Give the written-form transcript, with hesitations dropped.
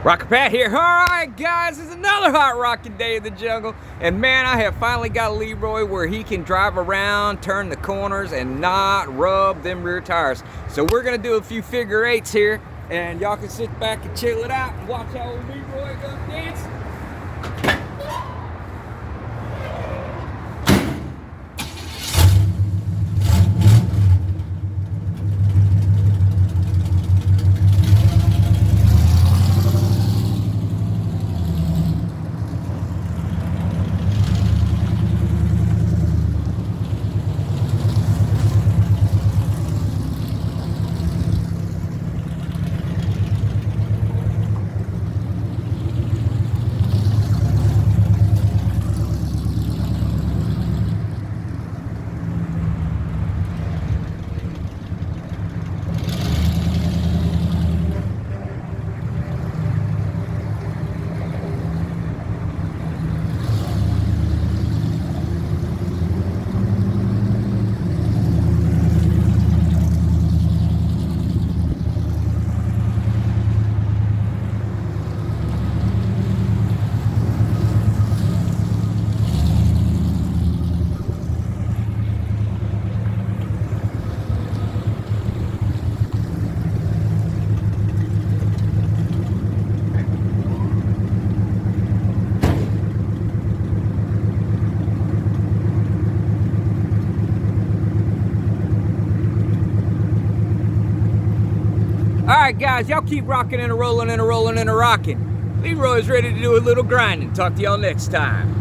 Rocker Pat here. Alright guys, it's another hot rocking day in the jungle. And man, I have finally got LeeRoy where he can drive around, turn the corners, and not rub them rear tires. So we're going to do a few figure eights here. And y'all can sit back and chill it out and watch how old LeeRoy goes dance. Alright guys, y'all keep rocking and a rolling and a rolling and a rocking. LeeRoy's ready to do a little grinding. Talk to y'all next time.